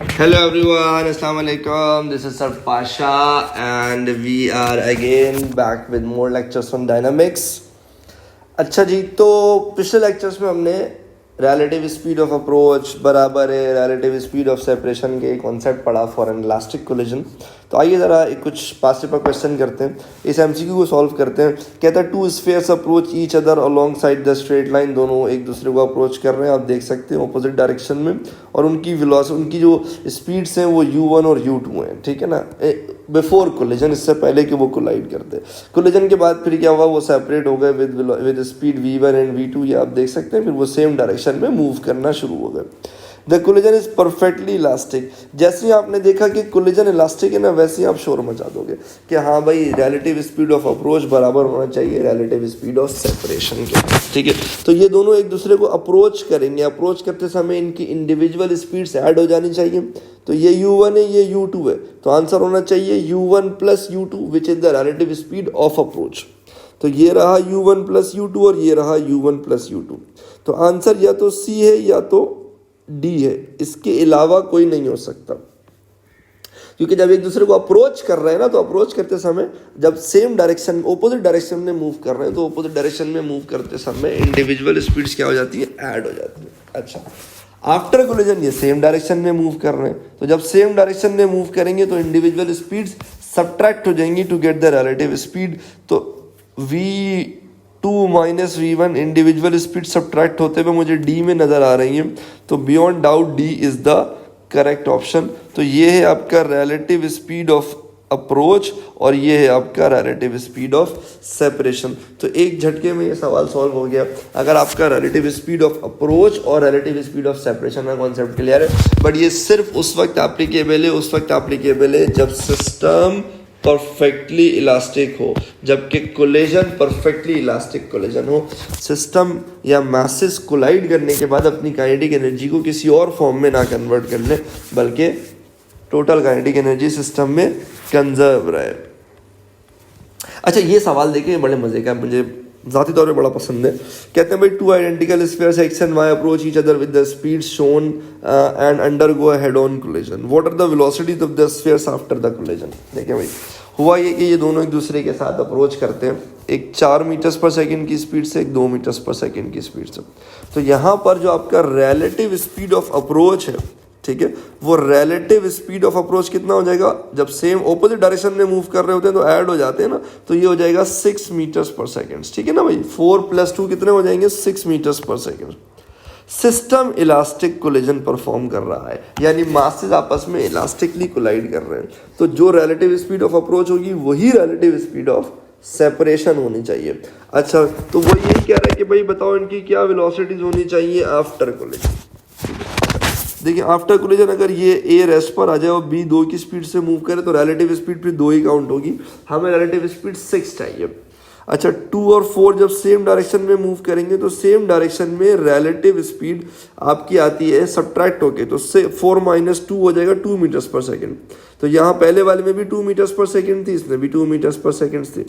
Hello everyone, Assalamu alaikum. This is Sarf Pasha and we are again back with more lectures on dynamics. अच्छा जी, तो पिछले lectures में हमने relative speed of approach बराबर है relative speed of separation के concept पढ़ा for an elastic collision. तो आइए ज़रा एक कुछ पास पेपर क्वेश्चन करते हैं, इस एमसीक्यू को सॉल्व करते हैं। कहता है to spheres approach each other along side the straight line, दोनों एक दूसरे को अप्रोच कर रहे हैं, आप देख सकते हैं ऑपोजिट डायरेक्शन में, और उनकी वेलोसिटी, उनकी जो स्पीड्स हैं वो u1 और u2 हैं, ठीक है ना, बिफोर कोलिजन, इससे पहले कि वो कोलाइड करते। कोलिजन के बाद फिर क्या हुआ, वो सेपरेट हो गए with speed v1 and v2, ये आप देख सकते हैं, फिर वो सेम डायरेक्शन में मूव करना शुरू हो गए। The collision is perfectly elastic. जैसे ही आपने देखा कि कोलिजन इलास्टिक है ना, वैसे ही आप शोर मचा दोगे कि हाँ भाई रिलेटिव स्पीड ऑफ अप्रोच बराबर होना चाहिए रिलेटिव स्पीड ऑफ सेपरेशन के, ठीक है। तो ये दोनों एक दूसरे को अप्रोच करेंगे, अप्रोच करते समय इनकी इंडिविजुअल स्पीड्स ऐड हो जानी चाहिए। तो ये u1 है, ये u2 है, तो आंसर होना चाहिए u1 plus u2 which is the relative speed of approach. तो ये रहा u1 प्लस u2 और ये रहा u1 प्लस u2। तो आंसर या तो C है या तो D है, इसके अलावा कोई नहीं हो सकता, क्योंकि जब एक दूसरे को अप्रोच कर रहे हैं ना, तो अप्रोच करते समय जब सेम डायरेक्शन ऑपोजिट डायरेक्शन में मूव कर रहे हैं, तो ऑपोजिट डायरेक्शन में मूव करते समय इंडिविजुअल स्पीड्स क्या हो जाती है, ऐड हो जाती है। अच्छा, आफ्टर कोलिजन ये सेम डायरेक्शन में मूव कर रहे हैं, तो जब सेम डायरेक्शन में मूव करेंगे तो इंडिविजुअल स्पीड्स सब्ट्रैक्ट हो जाएंगी to get the relative speed. तो v2 minus v1 individual speed subtract होते हुए मुझे d में नज़र आ रही है, तो beyond doubt d is the correct option. तो ये है आपका रिलेटिव स्पीड ऑफ अप्रोच और ये है आपका रिलेटिव स्पीड ऑफ सेपरेशन। तो एक झटके में ये सवाल सॉल्व हो गया। अगर आपका रिलेटिव स्पीड ऑफ अप्रोच और रिलेटिव स्पीड ऑफ सेपरेशन का कॉन्सेप्ट क्लियर है, बट ये सिर्फ उस वक्त एप्लीकेबल है जब सिस्टम परफेक्टली इलास्टिक हो, जबकि कोलिजन परफेक्टली इलास्टिक कोलिजन हो। सिस्टम या मासेस कोलाइड करने के बाद अपनी काइनेटिक एनर्जी को किसी और फॉर्म में ना कन्वर्ट कर ले, बल्कि टोटल काइनेटिक एनर्जी सिस्टम में कंजर्व रहे। अच्छा, ये सवाल देखिए बड़े मजे का, मुझे ज़ाती तौर पे बड़ा पसंद है। कहते हैं भाई two identical spheres X and Y approach each other with the speed shown and undergo a head on collision, what are the velocities of the spheres after the collision. देखिए भाई, हुआ ये कि ये दोनों एक दूसरे के साथ अप्रोच करते हैं, एक 4 मीटर्स पर सेकंड की स्पीड से, एक 2 मीटर्स पर सेकंड की स्पीड से। तो यहाँ पर जो आपका रिलेटिव स्पीड ऑफ अप्रोच है, ठीक है, वो रिलेटिव स्पीड ऑफ अप्रोच कितना हो जाएगा, जब सेम ऑपोजिट डायरेक्शन में मूव कर रहे होते हैं तो ऐड हो जाते हैं ना, तो ये हो जाएगा 6 मीटर्स पर सेकेंड, ठीक है ना भाई। 4 + 2 कितने हो जाएंगे, 6 metres per second. System elastic collision perform कर रहा है, यानी मासेस आपस में इलास्टिकली कोलाइड कर रहे हैं, तो जो रिलेटिव स्पीड ऑफ अप्रोच होगी वही रिलेटिव स्पीड ऑफ सेपरेशन होनी चाहिए। अच्छा, तो वो यही कह रहा है कि भाई बताओ इनकी क्या वेलोसिटीज होनी चाहिए आफ्टर कोलिजन। देखिए, आफ्टर कोलिजन अगर ये ए रेस्ट पर आ जाए और बी 2 की स्पीड से मूव करे तो रिलेटिव स्पीड फिर 2 ही काउंट होगी, हमें रिलेटिव स्पीड 6 चाहिए। अच्छा, 2 और 4 जब सेम डायरेक्शन में मूव करेंगे तो सेम डायरेक्शन में रिलेटिव स्पीड आपकी आती है सब्ट्रैक्ट होके, तो 4 - 2 हो जाएगा 2 मीटर्स पर सेकेंड। तो यहाँ पहले वाले में भी 2 मीटर्स पर सेकेंड थी, इसमें भी 2 मीटर्स पर सेकेंड थी।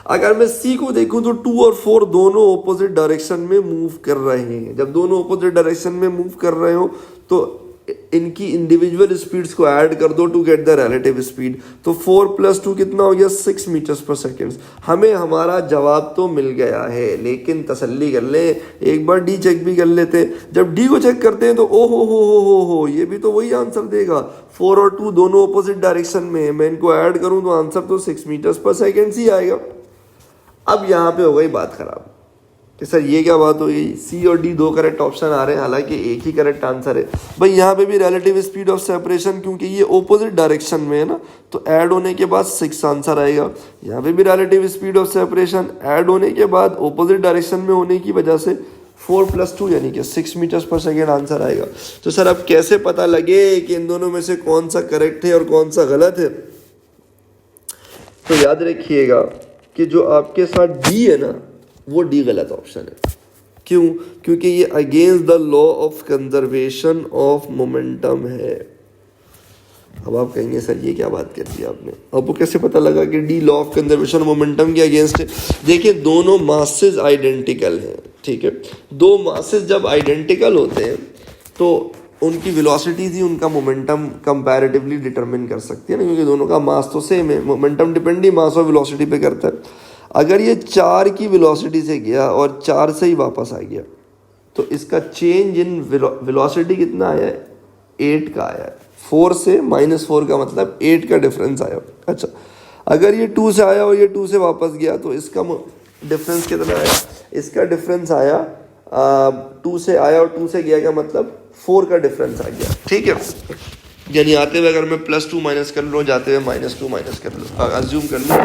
अगर मैं C को देखूं तो 2 और 4 दोनों ऑपोजिट डायरेक्शन में मूव कर रहे हैं। जब दोनों ऑपोजिट डायरेक्शन में मूव कर रहे हो तो इनकी इंडिविजुअल स्पीड्स को ऐड कर दो to get the relative speed. तो 4 + 2 कितना हो गया, 6 मीटर्स पर सेकेंड। हमें हमारा जवाब तो मिल गया है, लेकिन तसल्ली कर ले, एक बार D चेक भी कर लेते। जब D को चेक करते हैं तो ओ हो, ये भी तो वही आंसर देगा। 4 और 2 दोनों ऑपोजिट डायरेक्शन में है, मैं इनको ऐड करूं तो आंसर तो 6 मीटर्स पर सेकेंड ही आएगा। अब यहाँ पे हो गई बात खराब कि सर ये क्या बात हुई, C और D 2 करेक्ट ऑप्शन आ रहे हैं, हालांकि एक ही करेक्ट आंसर है। भाई यहाँ पे भी रिलेटिव स्पीड ऑफ सेपरेशन, क्योंकि ये ऑपोजिट डायरेक्शन में है ना, तो ऐड होने के बाद 6 आंसर आएगा। यहाँ पे भी relative speed of separation add होने के बाद ऑपोजिट डायरेक्शन में होने की वजह से 4 + 2 यानी कि 6 मीटर्स पर सेकेंड आंसर आएगा। तो सर अब कैसे पता लगे कि इन दोनों में से कौन सा करेक्ट है और कौन सा गलत है। तो याद रखिएगा कि जो आपके साथ D है ना, वो D गलत ऑप्शन है। क्यों? क्योंकि ये against the law of conservation of momentum है। अब आप कहेंगे सर ये क्या बात कर दी आपने, आपको कैसे पता लगा कि D law of conservation momentum के अगेंस्ट है? देखिए, दोनों मासेस आइडेंटिकल हैं, ठीक है। दो मासेस जब आइडेंटिकल होते हैं तो उनकी वेलोसिटी थी, उनका मोमेंटम कंपैरेटिवली डिटरमिन कर सकती है ना, क्योंकि दोनों का मास तो सेम है। मोमेंटम डिपेंड ही मास और वेलोसिटी पे करता है। अगर ये 4 की वेलोसिटी से गया और 4 से ही वापस आ गया तो इसका चेंज इन वेलोसिटी कितना आया है? 8 का आया है। 4 से -4 का मतलब 8 का डिफरेंस आया। अच्छा, अगर ये 2 से आया और ये 2 से वापस गया तो इसका डिफरेंस कितना आया? इसका डिफरेंस आया 2 से आया और 2 से गया का मतलब 4 का डिफरेंस आ गया। ठीक है, यानी आते हुए अगर मैं +2 माइनस कर लूँ, जाते हुए -2 माइनस कर लूँ, अज्यूम कर लूँ,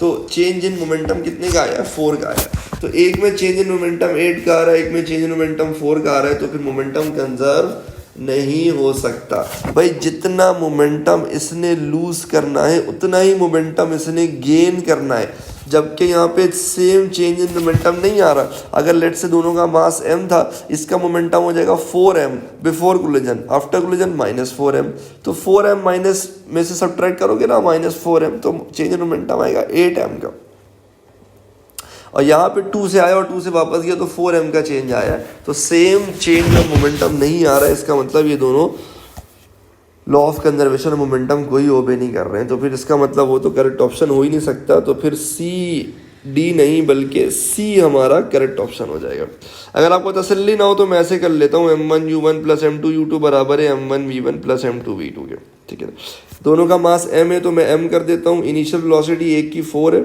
तो चेंज इन मोमेंटम कितने का आया? 4 का आया। तो एक में चेंज इन मोमेंटम 8 का आ रहा है, एक में चेंज इन मोमेंटम 4 का आ रहा है, तो फिर मोमेंटम कंजर्व नहीं हो सकता। भाई जितना मोमेंटम इसने लूज करना है उतना ही मोमेंटम इसने गेन करना है, जबकि यहाँ पे सेम चेंज इन मोमेंटम नहीं आ रहा। अगर लेट से दोनों का मास m था, इसका मोमेंटम हो जाएगा 4m before collision, after collision -4m। तो 4m माइनस में से सब्ट्रैक्ट करोगे ना -4m, तो चेंज इन मोमेंटम आएगा 8m का। और यहाँ पे 2 से आया और 2 से वापस गया तो 4m का चेंज आया है। तो सेम चेंज में मोमेंटम नहीं आ रहा है, इसका मतलब ये दोनों लॉ ऑफ कंजर्वेशन मोमेंटम कोई ओबे नहीं कर रहे हैं। तो फिर इसका मतलब वो तो करेक्ट ऑप्शन हो ही नहीं सकता। तो फिर D नहीं बल्कि C हमारा करेक्ट ऑप्शन हो जाएगा। अगर आपको तसल्ली ना हो तो मैं ऐसे कर लेता हूँ, m1u1 + m2u2 बराबर है m1v1 + m2v2 के। ठीक है, दोनों का मास m है तो मैं m कर देता हूँ। इनिशियल वेलोसिटी एक की 4 है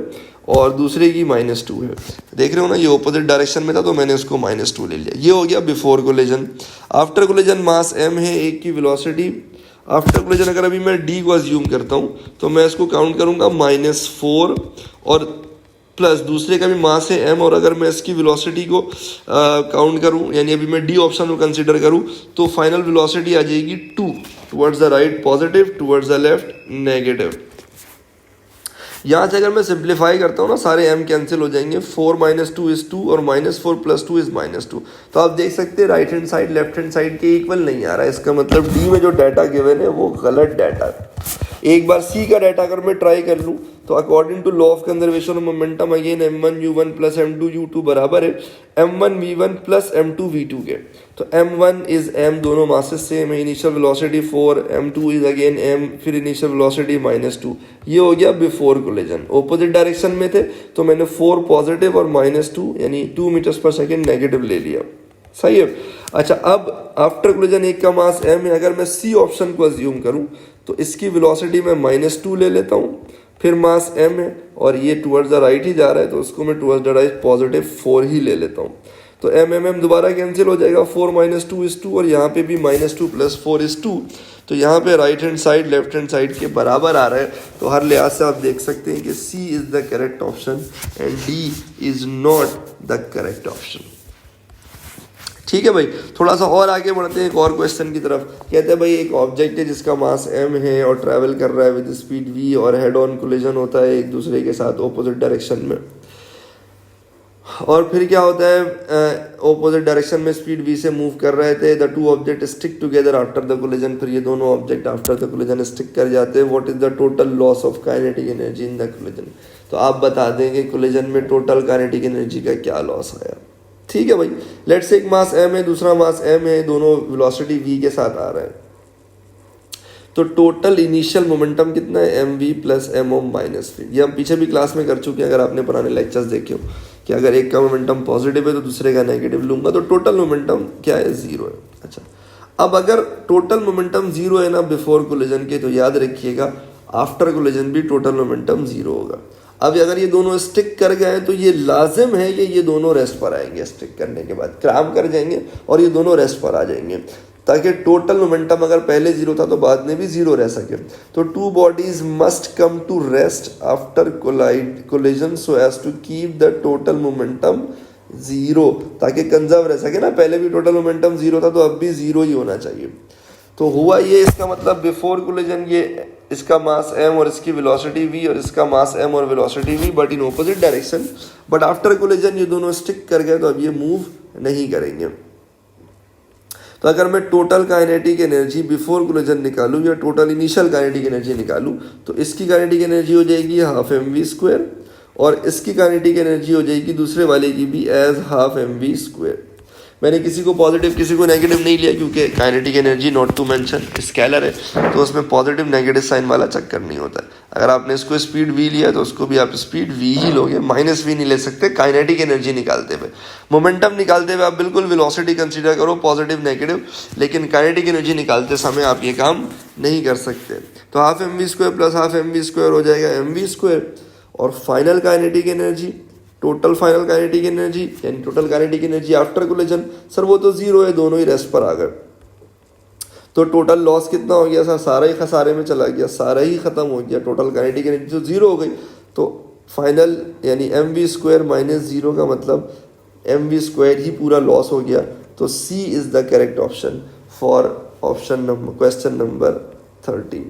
और दूसरे की -2 है। देख रहे हो ना, ये ऑपोजिट डायरेक्शन में था तो मैंने इसको -2 ले लिया। ये हो गया बिफोर कोलिजन। आफ्टर कोलिजन मास m है, एक की वेलोसिटी। आफ्टर कोलिजन अगर अभी मैं D को अज्यूम करता हूँ तो मैं इसको काउंट करूँगा -4 और प्लस दूसरे का भी मास है m, और अगर मैं इसकी वेलोसिटी को काउंट करूँ, यानी अभी मैं D ऑप्शन को कंसीडर करूँ, तो फाइनल वेलोसिटी आ जाएगी 2 towards the right positive, towards the left negative. यहाँ से अगर मैं सिंप्लीफाई करता हूँ ना, सारे m कैंसिल हो जाएंगे। 4 - 2 = 2 और -4 + 2 = -2। तो आप देख सकते हैं right hand side left hand side के इक्वल नहीं आ रहा है। इसका मतलब D में जो डाटा गिवन है वो गलत डाटा है। एक बार C का डाटा अगर मैं ट्राई कर लूँ तो according to law of conservation of momentum again m1u1 + m2u2 बराबर है m1v1 + m2v2 के। तो m1 इज m, दोनों मासेस सेम है। Initial velocity 4, m2 is again m, फिर इनिशियल वेलोसिटी -2। ये हो गया बिफोर कोलिजन। ऑपोजिट डायरेक्शन में थे तो मैंने 4 पॉजिटिव और -2 यानी 2 मीटर/सेकंड नेगेटिव ले लिया। सही है। अच्छा, अब आफ्टर कोलिजन एक का मास m है। अगर मैं C ऑप्शन को अज्यूम करूं तो इसकी वेलोसिटी मैं -2 ले लेता हूं, फिर मास m है और ये टुवर्ड्स द राइट ही जा रहा है तो उसको मैं टुवर्ड्स द राइट +4 ही ले लेता हूं। तो m दोबारा कैंसिल हो जाएगा। 4 - 2 = 2 और यहाँ पे भी -2 + 4 = 2। तो यहाँ पे right hand side left hand side के बराबर आ रहा है। तो हर लिहाज से आप देख सकते हैं कि C is the correct option and D is not the correct option. ठीक है भाई, थोड़ा सा और आगे बढ़ते हैं एक और क्वेश्चन की तरफ। कहते हैं भाई एक ऑब्जेक्ट है जिसका मास m है और ट्रैवल कर रहा है विद स्पीड v और हेड ऑन कोलिजन होता है एक दूसरे के साथ ऑपोजिट डायरेक्शन में। और फिर क्या होता है, ऑपोजिट डायरेक्शन में स्पीड v से मूव कर रहे थे। The two object stick together after the collision. फिर ये दोनों object after the collision stick कर जाते हैं। What is the total loss of kinetic energy in the collision. तो आप बता देंगे कोलिजन में टोटल काइनेटिक एनर्जी का क्या लॉस आया। ठीक है भाई, लेट्स से एक मास m है, दूसरा मास m है, दोनों वेलोसिटी v के साथ आ रहा है। तो टोटल इनिशियल मोमेंटम कितना है? mv + m(-v)। ये हम पीछे भी क्लास में कर चुके हैं, अगर आपने पुराने लेक्चर्स देखे हो, कि अगर एक का मोमेंटम पॉजिटिव है तो दूसरे का नेगेटिव लूंगा तो टोटल मोमेंटम क्या है? 0 है। अच्छा, अब अगर टोटल मोमेंटम 0 है ना बिफोर कोलिजन के, तो याद रखिएगा आफ्टर कोलिजन भी टोटल मोमेंटम 0 होगा। अब अगर ये दोनों स्टिक कर गए तो ये लाजिम है कि ये दोनों रेस्ट पर आएंगे। स्टिक करने के बाद क्रैम्प कर जाएंगे और ये दोनों रेस्ट पर आ जाएंगे, ताकि टोटल मोमेंटम अगर पहले 0 था तो बाद में भी 0 रह सके। तो two bodies must come to rest after collision so as to keep the total momentum 0, ताकि कंजर्व रह सके ना। पहले भी टोटल मोमेंटम 0 था तो अब भी 0 ही होना चाहिए। तो हुआ ये, इसका मतलब बिफोर कोलिजन ये इसका मास m और इसकी वेलोसिटी v और इसका मास m और velocity v but in opposite direction. But after collision ये दोनों स्टिक कर गए तो अब ये मूव नहीं करेंगे। तो अगर मैं total kinetic energy before collision निकालूं या टोटल इनिशियल काइनेटिक एनर्जी निकालूं तो इसकी काइनेटिक एनर्जी हो जाएगी ½ mv² और इसकी काइनेटिक एनर्जी हो जाएगी दूसरे वाले की भी एज ½ mv²। मैंने किसी को पॉजिटिव किसी को नेगेटिव नहीं लिया, क्योंकि kinetic energy not to mention scalar है, तो उसमें पॉजिटिव नेगेटिव साइन वाला चक्कर नहीं होता है। अगर आपने इसको स्पीड v लिया तो उसको भी आप स्पीड v ही लोगे, माइनस v नहीं ले सकते काइनेटिक एनर्जी निकालते हुए। मोमेंटम निकालते हुए आप बिल्कुल वेलोसिटी कंसीडर करो पॉजिटिव नेगेटिव, लेकिन काइनेटिक एनर्जी निकालते समय आप ये काम नहीं कर सकते। तो half mv² plus half mv² हो जाएगा mv², और final kinetic energy, total final kinetic energy यानी total kinetic energy after collision, sir वो तो जीरो है, दोनों ही रेस्ट पर आ गए। तो टोटल लॉस कितना हो गया सर, सारा ही खसारे में चला गया, सारा ही खत्म हो गया, टोटल काइनेटिक एनर्जी तो जीरो हो गई। तो फाइनल यानी mv² माइनस जीरो का मतलब mv² ही पूरा लॉस हो गया। तो C is the correct option for option number question number 13।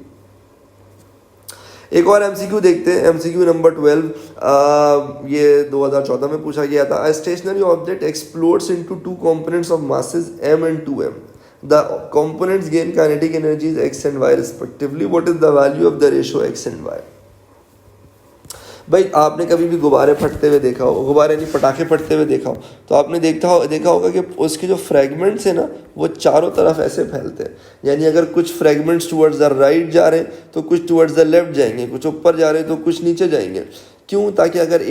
एक और एमसीक्यू देखते हैं, एमसीक्यू नंबर 12। ये 2014 में पूछा गया था। A stationary object explodes into two components of masses m and 2m. The components gain kinetic energies x and y respectively. What is the value of the ratio x and y? भाई आपने कभी भी गुब्बारे फटते हुए देखा हो, गुब्बारे नहीं पटाखे फटते हुए देखा हो, तो आपने देखा होगा कि उसके जो फ्रैगमेंट्स हैं ना वो चारों तरफ ऐसे फैलते हैं। यानी अगर कुछ फ्रैगमेंट्स टुवर्ड्स द राइट जा रहे हैं तो कुछ टुवर्ड्स द लेफ्ट जाएंगे, कुछ ऊपर जा रहे हैं तो कुछ नीचे जाएंगे। क्यों? ताकि अगर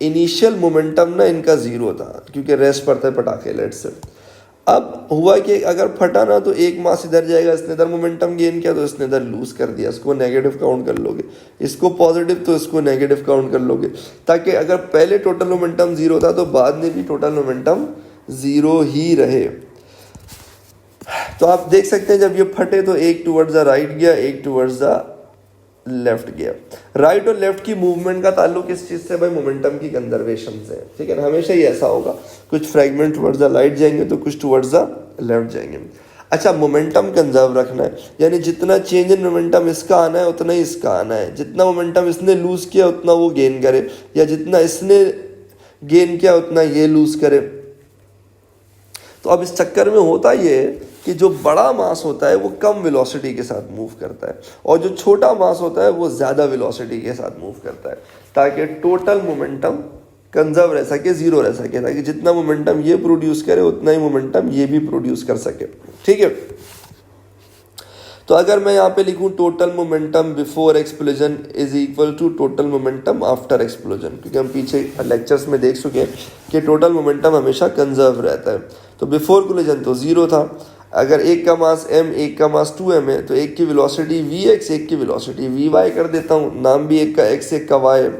इनिशियल मोमेंटम ना इनका जीरो था, क्योंकि रेस्ट पड़ता है पटाखे लेट से। अब हुआ कि अगर फटा ना तो एक मास इधर जाएगा, इसने इधर मोमेंटम गेन किया तो इसने इधर लूज कर दिया, इसको नेगेटिव काउंट कर लोगे, इसको पॉजिटिव तो इसको नेगेटिव काउंट कर लोगे, ताकि अगर पहले टोटल मोमेंटम जीरो था तो बाद में भी टोटल मोमेंटम जीरो ही रहे। तो आप देख सकते हैं जब ये फटे तो एक टुवर्ड्स द राइट गया, एक टुवर्ड्स द लेफ्ट गया। राइट और लेफ्ट की मूवमेंट का ताल्लुक किस चीज से? भाई मोमेंटम की कंजर्वेशन से, ठीक है ना, हमेशा ही ऐसा होगा, कुछ फ्रैगमेंट टुवर्ड्स द राइट जाएंगे तो कुछ टुवर्ड्स द लेफ्ट जाएंगे। अच्छा, मोमेंटम कंजर्व रखना है, यानी जितना चेंज इन मोमेंटम इसका आना है उतना ही इसका आना है, जितना मोमेंटम इसने लूज किया उतना वो गेन करे, या जितना इसने गेन किया उतना ये लूज करे। तो अब इस चक्कर में होता ये कि जो बड़ा मास होता है वो कम वेलोसिटी के साथ मूव करता है, और जो छोटा मास होता है वो ज़्यादा वेलोसिटी के साथ मूव करता है, ताकि टोटल मोमेंटम कंजर्व रह सके, जीरो रह सके, ताकि जितना मोमेंटम ये प्रोड्यूस करे उतना ही मोमेंटम ये भी प्रोड्यूस कर सके। ठीक है, तो अगर मैं यहाँ पे लिखूँ total momentum before explosion is equal to total momentum after explosion, क्योंकि हम पीछे लेक्चर्स में देख चुके हैं कि टोटल मोमेंटम हमेशा कंजर्व रहता है। तो बिफोर कोलिजन तो जीरो था, अगर एक का मास m एक का मास 2m है तो एक की वेलोसिटी vx एक की वेलोसिटी vy कर देता हूँ, नाम भी एक का x एक का y है।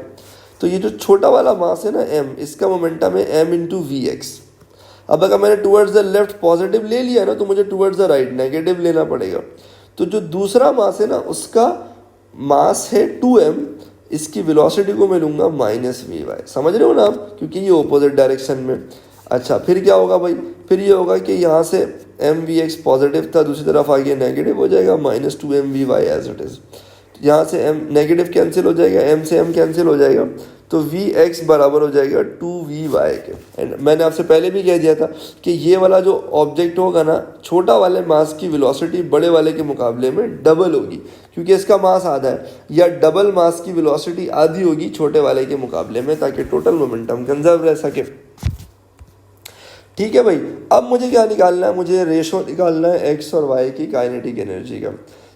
तो ये जो छोटा वाला मास है ना m, इसका मोमेंटम है m इंटू vx। अब अगर मैंने टुवर्ड्स द लेफ्ट पॉजिटिव ले लिया ना तो मुझे टुवर्ड्स द राइट नेगेटिव लेना पड़ेगा। तो जो दूसरा मास है ना उसका मास है 2m, इसकी वेलोसिटी को मैं लूँगा माइनस vy। समझ रहे हो ना आप, क्योंकि ये ऑपोजिट डायरेक्शन में। अच्छा, फिर क्या होगा भाई? फिर ये होगा कि यहाँ से mvx पॉजिटिव था, दूसरी तरफ आगे नेगेटिव हो जाएगा, minus 2mvy as it is. यहाँ से m नेगेटिव कैंसिल हो जाएगा, m से m कैंसिल हो जाएगा, तो vx बराबर हो जाएगा 2vy के। एंड मैंने आपसे पहले भी कह दिया था कि ये वाला जो ऑब्जेक्ट होगा ना, छोटा वाले मास की वेलोसिटी बड़े वाले के मुकाबले में डबल होगी, क्योंकि इसका मास आधा है, या डबल मास की वेलोसिटी आधी होगी छोटे वाले के मुकाबले में, ताकि टोटल मोमेंटम कंजर्व रह सके। ठीक है भाई, अब मुझे क्या निकालना है? मुझे रेशो निकालना है x और y की काइनेटिक एनर्जी का।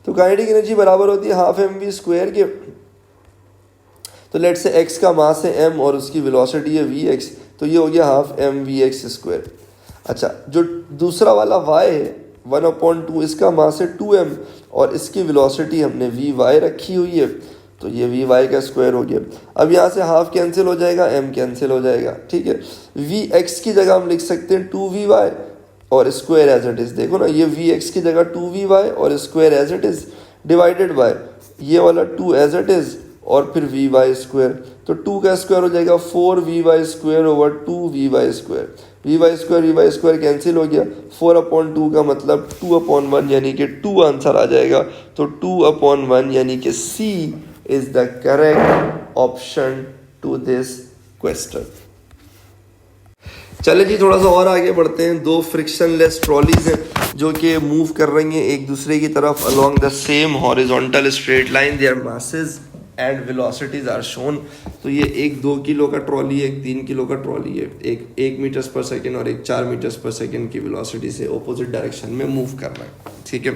तो काइनेटिक एनर्जी बराबर होती है हाफ mv² के। तो लेट से x का मास है m और उसकी वेलोसिटी है vx, तो ये हो गया हाफ mvx²। अच्छा, जो दूसरा वाला y है 1/2, इसका मास है 2m और इसकी वेलोसिटी हमने vy रखी हुई है, तो ये vy का स्क्वायर हो गया। अब यहाँ से हाफ कैंसिल हो जाएगा, m कैंसिल हो जाएगा। ठीक है, vx की जगह हम लिख सकते हैं 2vy और स्क्वायर एज इट इज। देखो ना, ये vx की जगह 2vy और square as it is divided by ये वाला 2 एज इट इज और फिर vy²। तो 2 का स्क्वायर हो जाएगा 4vy² over 2vy²। vy² cancel हो गया, 4/2 का मतलब 2/1 यानी कि 2 आंसर आ जाएगा। तो 2/1 यानी कि C is the correct option to this question। चले जी, थोड़ा सा और आगे बढ़ते हैं। दो फ्रिक्शनलेस ट्रॉलीज हैं जो कि मूव कर रही हैं एक दूसरे की तरफ along the same horizontal straight line। their masses and velocities are shown. तो ये एक 2 किलो का ट्रॉली है, एक 3 किलो का ट्रॉली है, एक 1 मीटर्स पर सेकेंड और एक 4 मीटर्स पर सेकेंड की वेलोसिटी से ऑपोजिट डायरेक्शन में मूव करना है, ठीक है।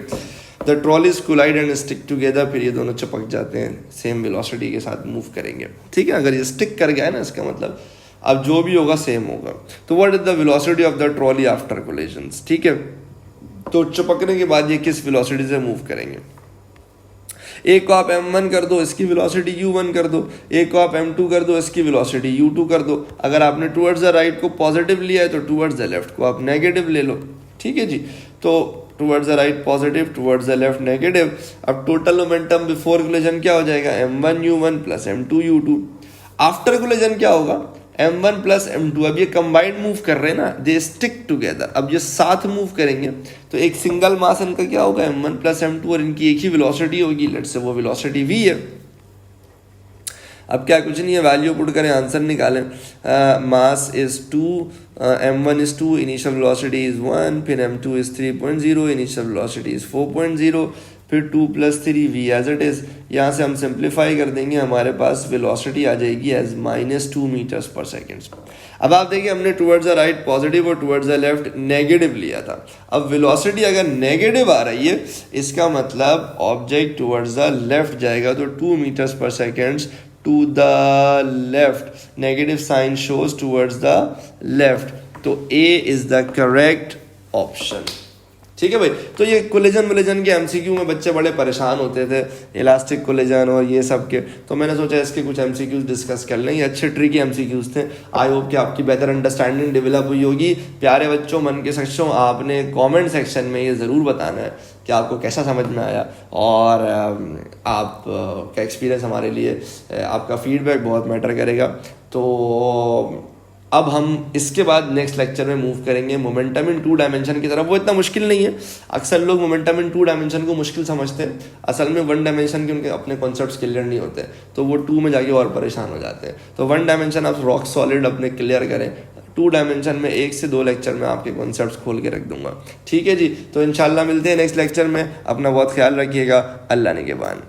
The trolleys collide and stick together, फिर ये दोनों चिपक जाते हैं, सेम वेलोसिटी के साथ मूव करेंगे, ठीक है। अगर ये स्टिक कर गया है ना, इसका मतलब अब जो भी होगा सेम होगा। तो what is the velocity of the trolley after collisions, ठीक है। तो चिपकने के बाद ये किस वेलोसिटी से मूव करेंगे। एक को आप m1 कर दो, इसकी वेलोसिटी u1 कर दो, एक को आप m2 कर दो, इसकी वेलोसिटी u2 कर दो। अगर आपने टुवर्ड्स द राइट को पॉजिटिव लिया है तो टुवर्ड्स द लेफ्ट को आप नेगेटिव ले लो, ठीक है जी। तो towards the right positive, towards the left negative. अब टोटल मोमेंटम बिफोर कोलिजन क्या हो जाएगा, m1 u1 plus m2 u2। After collision क्या होगा, m1 प्लस m2। अब ये कंबाइंड मूव कर रहे हैं ना, दे स्टिक टुगेदर। अब ये साथ मूव करेंगे तो एक सिंगल मास इनका क्या होगा, m1 प्लस m2, और इनकी एक ही वेलोसिटी होगी, लेट्स से वो वेलोसिटी v है। अब क्या कुछ नहीं है, वैल्यू पुट करें, आंसर निकालें। Mass is 2, m1 is 2, initial velocity is 1, फिर m2 is 3.0, initial velocity is 4.0, फिर 2 plus 3 v as it is. यहाँ से हम सिंप्लीफाई कर देंगे, हमारे पास वेलोसिटी आ जाएगी एज -2 मीटर्स पर सेकेंड। अब आप देखिए, हमने टुवर्ड्स द राइट पॉजिटिव और टुवर्ड्स द लेफ्ट नेगेटिव लिया था। अब वेलोसिटी अगर नेगेटिव आ रही है, इसका मतलब ऑब्जेक्ट टुवर्ड्स द लेफ्ट जाएगा, तो 2 meters per second to the left. Negative sign shows towards the left, तो A is the correct option, ठीक है भाई। तो ये कोलिजन के एमसीक्यू में बच्चे बड़े परेशान होते थे, इलास्टिक कोलिजन और ये सब के, तो मैंने सोचा इसके कुछ एमसीक्यूज डिस्कस कर लें। ये अच्छे ट्रिकी एमसीक्यूज थे। आई होप कि आपकी बेहतर अंडरस्टैंडिंग डेवलप हुई होगी। प्यारे बच्चों, मन के सच्चों, आपने कमेंट सेक्शन में ये ज़रूर बताना है कि आपको कैसा समझ में आया, और आप का एक्सपीरियंस हमारे लिए, आपका फीडबैक बहुत मैटर करेगा। तो अब हम इसके बाद नेक्स्ट लेक्चर में मूव करेंगे मोमेंटम इन 2 डायमेंशन की तरफ। वो इतना मुश्किल नहीं है, अक्सर लोग मोमेंटम इन 2 डायमेंशन को मुश्किल समझते हैं, असल में 1 डायमेंशन के उनके अपने कॉन्सेप्ट्स क्लियर नहीं होते, तो वो 2 में जाके और परेशान हो जाते हैं। तो 1 डायमेंशन आप रॉक सॉलिड अपने क्लियर करें, 2 डायमेंशन में 1 से 2 लेक्चर में आपके कॉन्सेप्ट्स खोल के रख दूंगा, ठीक है जी। तो इंशाल्लाह मिलते हैं नेक्स्ट लेक्चर में। अपना बहुत ख्याल रखिएगा। अल्लाह निगहबान।